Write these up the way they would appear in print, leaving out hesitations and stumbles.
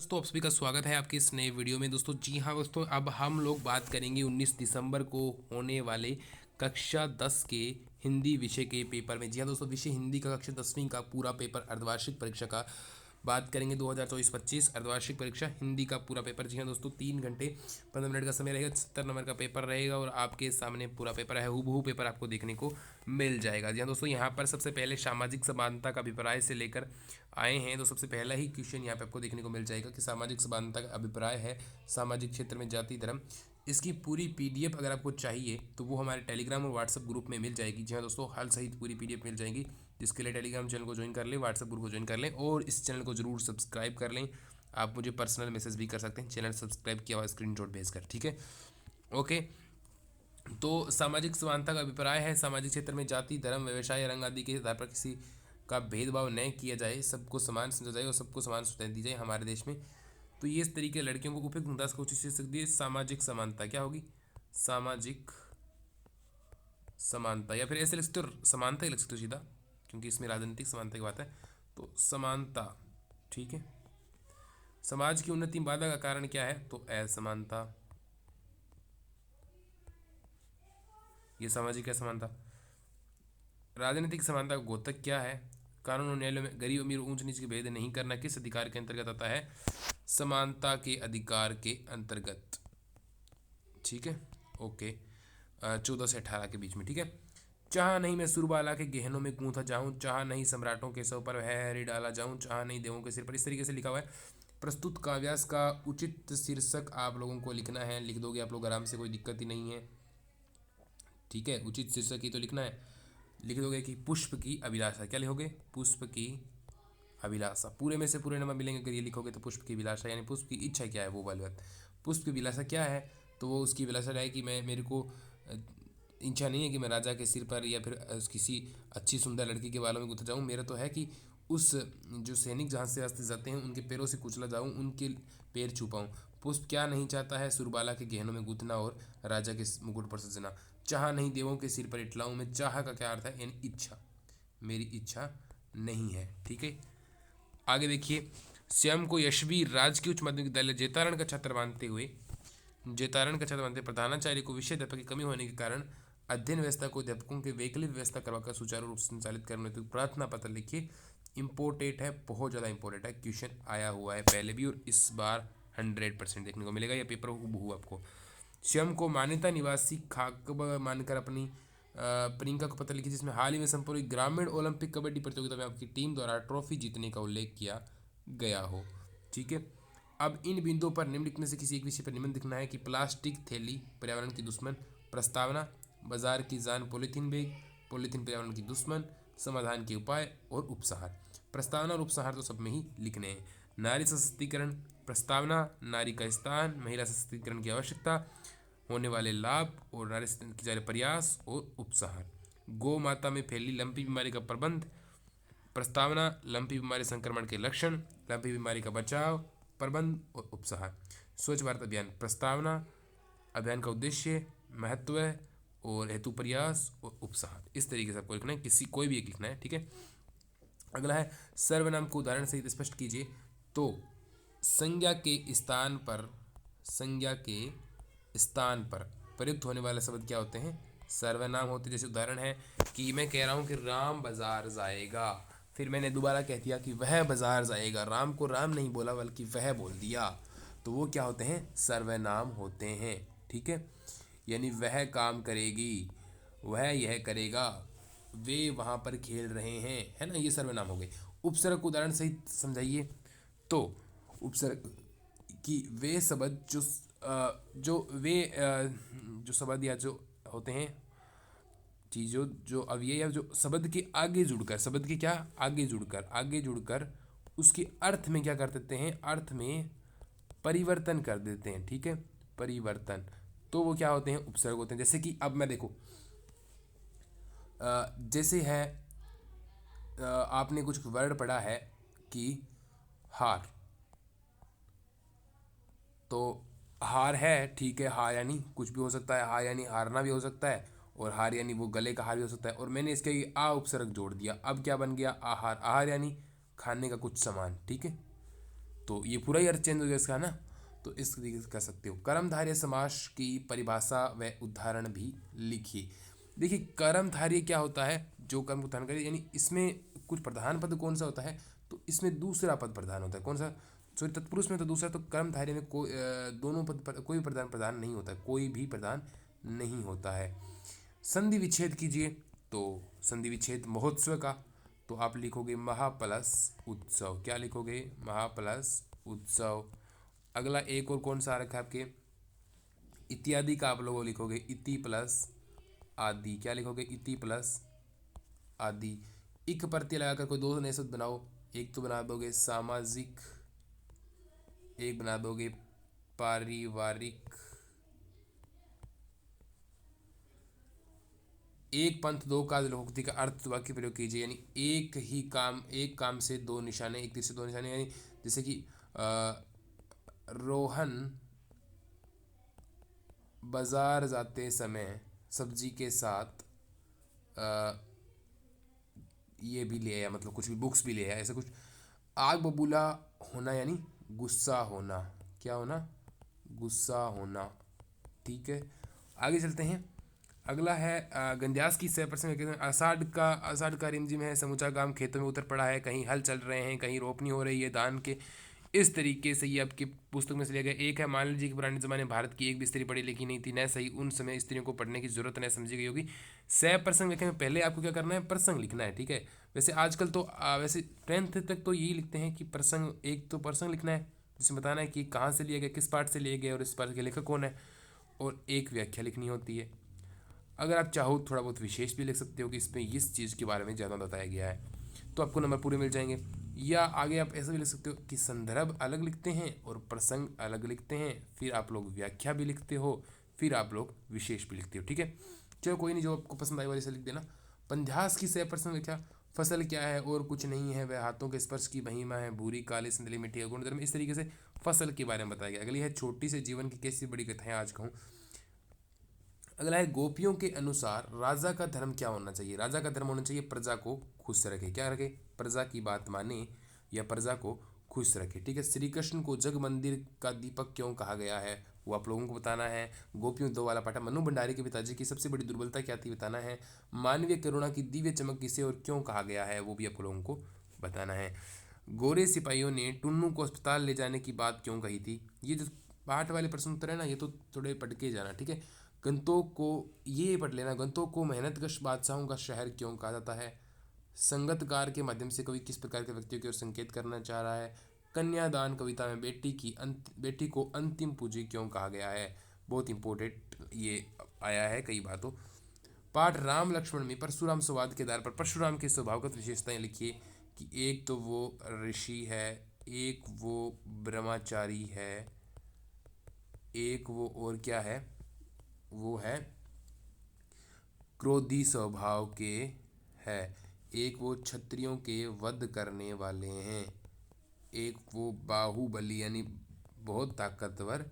दोस्तों, आप सभी का स्वागत है आपके इस नए वीडियो में। दोस्तों जी हाँ दोस्तों, अब हम लोग बात करेंगे 19 दिसंबर को होने वाले कक्षा 10 के हिंदी विषय के पेपर में। जी हाँ दोस्तों, विषय हिंदी का कक्षा 10वीं का पूरा पेपर अर्धवार्षिक परीक्षा का बात करेंगे 2024-25 अर्धवार्षिक परीक्षा हिंदी का पूरा पेपर। जी हाँ दोस्तों, 3 घंटे 15 मिनट का समय रहेगा, 70 नंबर का पेपर रहेगा और आपके सामने पूरा पेपर है, हूबहू पेपर आपको देखने को मिल जाएगा। जी हाँ दोस्तों, यहाँ पर सबसे पहले सामाजिक समानता का अभिप्राय से लेकर आए हैं। तो सबसे पहला ही क्वेश्चन यहाँ पे आपको देखने को मिल जाएगा कि सामाजिक समानता का अभिप्राय है सामाजिक क्षेत्र में जाति धर्म। इसकी पूरी पीडीएफ अगर आपको चाहिए तो वो हमारे टेलीग्राम और व्हाट्सएप ग्रुप में मिल जाएगी। जी हाँ दोस्तों, हल सहित पूरी पीडीएफ मिल जाएगी, जिसके लिए टेलीग्राम चैनल को ज्वाइन कर लें, व्हाट्सएप ग्रुप को ज्वाइन कर लें और इस चैनल को जरूर सब्सक्राइब कर लें। आप मुझे पर्सनल मैसेज भी कर सकते हैं चैनल सब्सक्राइब किया हुआ स्क्रीनशॉट भेजकर, ठीक है। ओके, तो सामाजिक समानता का अभिप्राय है सामाजिक क्षेत्र में जाति धर्म व्यवसाय रंग आदि के आधार पर किसी का भेदभाव न किया जाए, सबको समान समझा जाए और सबको समान सुविधाएं दी जाए हमारे देश में। तो ये इस तरीके लड़कियों को उपयुक्त मुद्दा को शीर्षक दिए सामाजिक समानता क्या होगी, सामाजिक समानता, या फिर ऐसे लिख सकते हो समानता ही लिख सकते हो सीधा, क्योंकि इसमें राजनीतिक समानता की बात है। तो समानता, ठीक है। समाज की उन्नति बाधा का कारण क्या है, तो असमानता, ये सामाजिक असमानता। राजनीतिक समानता का द्योतक क्या है, कानून और न्यायालयों में गरीब अमीर ऊंच नीच के भेद नहीं करना किस अधिकार के अंतर्गत आता है, समानता के अधिकार के अंतर्गत, ठीक है। ओके, 14 से 18 के बीच में, ठीक है। चाह नहीं मैं सुरबाला के गहनों में गूंथा जाऊं, चाह नहीं सम्राटों के सौ पर है डाला जाऊं, चाह नहीं देवों के सिर पर, इस तरीके से लिखा हुआ है। प्रस्तुत काव्यास का उचित शीर्षक आप लोगों को लिखना है, लिख दोगे आप लोग आराम से, कोई दिक्कत ही नहीं है, ठीक है। उचित शीर्षक ही तो लिखना है, लिख दोगे कि पुष्प की अभिलाषा, क्या लिखोगे, पुष्प की अभिलाषा। पूरे में से पूरे नंबर मिलेंगे अगर ये लिखोगे तो। पुष्प की अभिलाषा यानी पुष्प की इच्छा क्या है वो वाली बात। पुष्प की अभिलाषा क्या है, तो वो उसकी अभिलाषा है कि मैं, मेरे को इच्छा नहीं है कि मैं राजा के सिर पर या फिर किसी अच्छी सुंदर लड़की के बालों में गुथा जाऊँ, मेरा तो है कि उस जो सैनिक जहाँ से रास्ते जाते हैं उनके पैरों से कुचला जाऊँ, उनके पैर छुपाऊँ। पुष्प क्या नहीं चाहता है, सुरबाला के गहनों में गुथना और राजा के मुकुट पर सजना। चाह नहीं देवों के सिर पर इटलाऊँ मैं, चाह का क्या अर्थ है, यानी इच्छा, मेरी इच्छा नहीं है, ठीक है। आगे देखिए, स्वयं को यशवी राजकीय उच्च माध्यमिक विद्यालय जेतारण का छात्र मानते हुए, जेतारण का छात्र मानते प्रधानाचार्य को विषय अध्यापक की कमी होने के कारण अध्ययन व्यवस्था को अध्यापकों की वैकल्पिक व्यवस्था करवाकर सुचारू रूप से संचालित करने हेतु प्रार्थना पत्र लिखिए। इंपोर्टेंट है, बहुत ज़्यादा इंपॉर्टेंट है, क्वेश्चन आया हुआ है पहले भी और इस बार 100% देखने को मिलेगा, यह पेपर हूबहू आपको। स्वयं को मान्यता निवासी खाक मानकर अपनी प्रियंका को पत्र लिखी, जिसमें हाल ही में संपन्न हुई ग्रामीण ओलंपिक कबड्डी प्रतियोगिता में आपकी टीम द्वारा ट्रॉफी जीतने का उल्लेख किया गया हो, ठीक है। अब इन बिंदुओं पर निम्नलिखित में से किसी एक विषय पर निबंध लिखना है कि प्लास्टिक थैली पर्यावरण की दुश्मन, प्रस्तावना, बाजार की जान पॉलीथीन बैग, पॉलीथीन पर्यावरण की दुश्मन, समाधान के उपाय और उपसंहार। प्रस्तावना और उपसंहार तो सब में ही लिखने हैं। नारी सशक्तिकरण, प्रस्तावना नारी का स्थान, महिला सशक्तिकरण की आवश्यकता, होने वाले लाभ और नारी सशक्तिकरण की जा रहे प्रयास और उपसंहार। गौ माता में फैली लंपी बीमारी का प्रबंध, प्रस्तावना लंपी बीमारी संक्रमण के लक्षण, लंपी बीमारी का बचाव प्रबंध और उपसंहार। स्वच्छ भारत अभियान, प्रस्तावना अभियान का उद्देश्य, महत्व और हेतु प्रयास और उपसंहार। इस तरीके से आपको लिखना है, किसी कोई भी एक लिखना है, ठीक है। अगला है सर्वनाम को उदाहरण सहित स्पष्ट कीजिए। तो संज्ञा के स्थान पर, संज्ञा के स्थान पर प्रयुक्त होने वाले शब्द क्या होते हैं, सर्वनाम होते। जैसे उदाहरण है कि मैं कह रहा हूँ कि राम बाजार जाएगा, फिर मैंने दोबारा कह दिया कि वह बाजार जाएगा, राम को राम नहीं बोला बल्कि वह बोल दिया, तो वो क्या होते हैं, सर्वनाम होते हैं, ठीक है। यानी वह काम करेगी, वह यह करेगा, वे वहाँ पर खेल रहे हैं, है ना, ये सर्वनाम हो गए। उपसर्ग को उदाहरण सहित समझाइए। तो उपसर्ग कि वे शब्द जो शब्द या जो होते हैं चीज़ों, जो अवयव या जो शब्द के आगे जुड़कर, शब्द के क्या आगे जुड़कर उसके अर्थ में क्या कर देते हैं, अर्थ में परिवर्तन कर देते हैं, ठीक है, परिवर्तन, तो वो क्या होते हैं, उपसर्ग होते हैं। जैसे कि अब मैं देखो, जैसे है आपने कुछ वर्ड पढ़ा है कि हार, तो हार है, ठीक है, हार यानी कुछ भी हो सकता है, हार यानी हारना भी हो सकता है और हार यानी वो गले का हार भी हो सकता है, और मैंने इसके आ उपसर्ग जोड़ दिया, अब क्या बन गया, आहार, आहार यानी खाने का कुछ सामान, ठीक है। तो ये पूरा ही अर्थ चेंज हो गया इसका ना। तो इस तरीके से कर सकते हो। कर्मधारय समास की परिभाषा व उदाहरण भी लिखिए। देखिए कर्मधारय क्या होता है, जो कर्म को धारण करे, यानी इसमें कुछ प्रधान पद कौन सा होता है, तो इसमें दूसरा पद प्रधान होता है। कौन सा, सॉरी तत्पुरुष में तो दूसरा, तो कर्मधारय में कोई दोनों पद पर कोई प्रधान प्रधान नहीं होता, कोई भी प्रधान नहीं होता है। संधि विच्छेद कीजिए, तो संधि विच्छेद महोत्सव का, तो आप लिखोगे महा प्लस उत्सव। क्या लिखोगे, महा प्लस उत्सव। अगला एक और कौन सा आ रखा है आपके, इत्यादि का आप लोग लिखोगे इति प्लस आदि। क्या लिखोगे, इति प्लस आदि। इक प्रत्यय लगाकर कोई दो नए शब्द बनाओ। एक तो बना दोगे सामाजिक, एक बना दोगे पारिवारिक। एक पंथ दो काज लोकोक्ति का अर्थ वाक्य प्रयोग कीजिए, यानी एक काम से दो निशाने, एक तीर से दो निशाने, यानी जैसे कि रोहन बाजार जाते समय सब्जी के साथ ये भी ले आया, मतलब कुछ भी बुक्स भी ले आया, ऐसा कुछ। आग बबूला होना यानी गुस्सा होना। क्या होना, गुस्सा होना। ठीक है, आगे चलते हैं। अगला है गंध्यास की 100% आषाढ़ का रिमझिम है, समूचा गांव खेतों में उतर पड़ा है, कहीं हल चल रहे हैं, कहीं रोपनी हो रही है धान के। इस तरीके से ये आपकी पुस्तक में से लिया गया। एक है, मान लीजिए कि पुराने जमाने में भारत की एक भी स्त्री पढ़ी लिखी नहीं थी, न सही उन समय स्त्रियों को पढ़ने की जरूरत न समझी गई होगी। 100% लिखने में पहले आपको क्या करना है, प्रसंग लिखना है। ठीक है, वैसे आजकल तो वैसे 10th तक तो यही लिखते हैं कि प्रसंग, एक तो प्रसंग लिखना है जिसमें बताना है कि कहाँ से लिया गया, किस पार्ट से लिए गए और इस पार्ट के लेखक कौन है, और एक व्याख्या लिखनी होती है। अगर आप चाहो थोड़ा बहुत विशेष भी लिख सकते हो कि इसमें इस चीज़ के बारे में ज़्यादा बताया गया है, तो आपको नंबर पूरे मिल जाएंगे। या आगे आप ऐसा भी लिख सकते हो कि संदर्भ अलग लिखते हैं और प्रसंग अलग लिखते हैं, फिर आप लोग व्याख्या भी लिखते हो, फिर आप लोग विशेष भी लिखते हो। ठीक है, चलो कोई नहीं, जो आपको पसंद आई वाले से लिख देना। पंध्यास की 100% व्याख्या, फसल क्या है और कुछ नहीं है, वह हाथों के स्पर्श की महिमा है, भूरी काली संदली मिट्टी का गुणधर्म। इस तरीके से फसल के बारे में बताया गया। अगली है, छोटी से जीवन की कैसी बड़ी कथाएं आज कहूँ। अगला है, गोपियों के अनुसार राजा का धर्म क्या होना चाहिए। राजा का धर्म होना चाहिए प्रजा को खुश रखे। क्या रखे, प्रजा की बात माने या प्रजा को खुश रखे। ठीक है, श्री कृष्ण को जग मंदिर का दीपक क्यों कहा गया है, वो आप लोगों को बताना है। गोपियों दो वाला पाठा, मनु भंडारी के पिताजी की सबसे बड़ी दुर्बलता क्या थी बताना है। मानवीय करुणा की दिव्य चमक किसे और क्यों कहा गया है, वो भी आप लोगों को बताना है। गोरे सिपाहियों ने टुन्नू को अस्पताल ले जाने की बात क्यों कही थी। ये जो पाठ वाले प्रश्न उत्तर है ना, ये तो थोड़े पढ़ के जाना। ठीक है, गंतोक को, ये पढ़ लेना, गंतोक को मेहनतकश बादशाहों का शहर क्यों कहा जाता है। संगतकार के माध्यम से कवि किस प्रकार के व्यक्तियों की ओर संकेत करना चाह रहा है। कन्यादान कविता में बेटी को अंतिम पूंजी क्यों कहा गया है। बहुत इंपॉर्टेंट ये आया है कई बार। तो पाठ राम लक्ष्मण में परशुराम संवाद के आधार पर परशुराम की स्वभावगत विशेषताएं लिखिए कि एक तो वो ऋषि है, एक वो ब्रह्मचारी है, एक वो और क्या है, वो है क्रोधी स्वभाव के है, एक वो क्षत्रियों के वध करने वाले हैं, एक वो बाहुबली यानी बहुत ताकतवर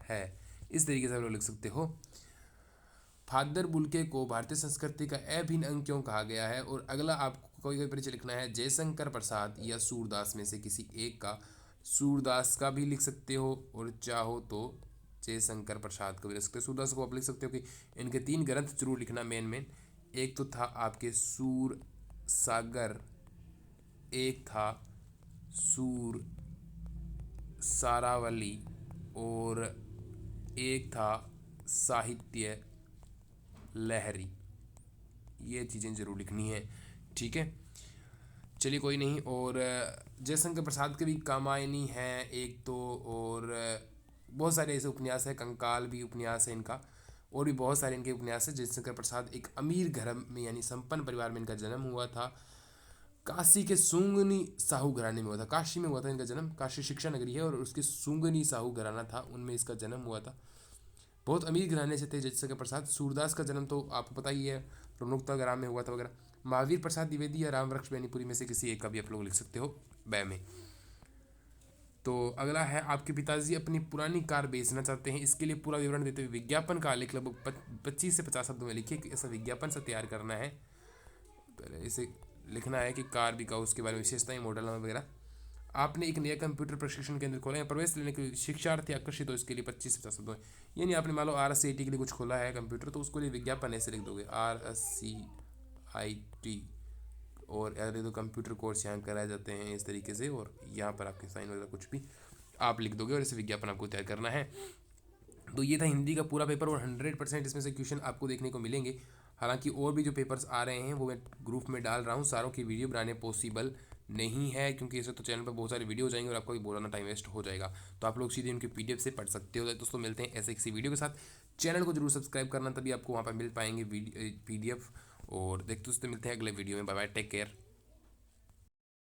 है। इस तरीके से आप लोग लिख सकते हो। फादर बुल्के को भारतीय संस्कृति का अभिन्न अंग क्यों कहा गया है। और अगला आपको कोई परिचय लिखना है, जयशंकर प्रसाद या सूरदास में से किसी एक का। सूरदास का भी लिख सकते हो और चाहो तो जयशंकर प्रसाद का भी लिख सकते हो। सूरदास को आप लिख सकते हो कि इनके 3 ग्रंथ जरूर लिखना मेन। एक तो था आपके सूर सागर, एक था सूर सारावली, और एक था साहित्य लहरी। ये चीज़ें जरूर लिखनी है। ठीक है, चलिए कोई नहीं। और जयशंकर प्रसाद के भी कामायनी है एक तो, और बहुत सारे ऐसे उपन्यास है, कंकाल भी उपन्यास है इनका, और भी बहुत सारे इनके उपन्यास है। जयशंकर प्रसाद एक अमीर घर में यानी संपन्न परिवार में इनका जन्म हुआ था। काशी के सुंगनी साहू घराने में हुआ था, काशी में हुआ था इनका जन्म। काशी शिक्षा नगरी है और उसके सुंगनी साहू घराना था, उनमें इसका जन्म हुआ था। बहुत अमीर घराने से थे जयशंकर प्रसाद। सूरदास का जन्म तो आपको पता ही है, प्रमुखता ग्राम में हुआ था वगैरह। महावीर प्रसाद द्विवेदी या राम वृक्ष बेनीपुरी में से किसी एक का भी आप लोग लिख सकते हो बै में। तो अगला है, आपके पिताजी अपनी पुरानी कार बेचना चाहते हैं, इसके लिए पूरा विवरण देते हुए विज्ञापन का आलेख लगभग 25 से 50 शब्दों में लिखिए कि ऐसा विज्ञापन से तैयार करना है। पहले इसे लिखना है कि कार बिकाऊ, उसके बारे में विशेषताएं, मॉडल नंबर वगैरह। आपने एक नया कंप्यूटर प्रशिक्षण केंद्र खोला है, प्रवेश लेने के लिए शिक्षार्थी आकर्षित हो इसके लिए 25 से 50 शब्दों में। यानी आपने मान लो RSCIT के लिए कुछ खोला है कंप्यूटर, तो उसको लिए विज्ञापन ऐसे लिख दोगे RSCIT, और अरे तो कंप्यूटर कोर्स यहाँ कराए जाते हैं इस तरीके से, और यहाँ पर आपके साइन वगैरह कुछ भी आप लिख दोगे, और ऐसे विज्ञापन आपको तैयार करना है। तो ये था हिंदी का पूरा पेपर, और 100% इसमें से क्वेश्चन आपको देखने को मिलेंगे। हालांकि और भी जो पेपर्स आ रहे हैं वो मैं ग्रुप में डाल रहा हूँ, सारों की वीडियो बनाने पॉसिबल नहीं है, क्योंकि इसे तो चैनल पर बहुत सारे वीडियो हो जाएंगे और आपका भी बोलाना टाइम वेस्ट हो जाएगा। तो आप लोग सीधे उनके PDF से पढ़ सकते हो। दोस्तों मिलते हैं ऐसे किसी वीडियो के साथ। चैनल को जरूर सब्सक्राइब करना, तभी आपको वहाँ पर मिल पाएंगे PDF। और देखते दोस्तों मिलते हैं अगले वीडियो में। Bye bye, take care.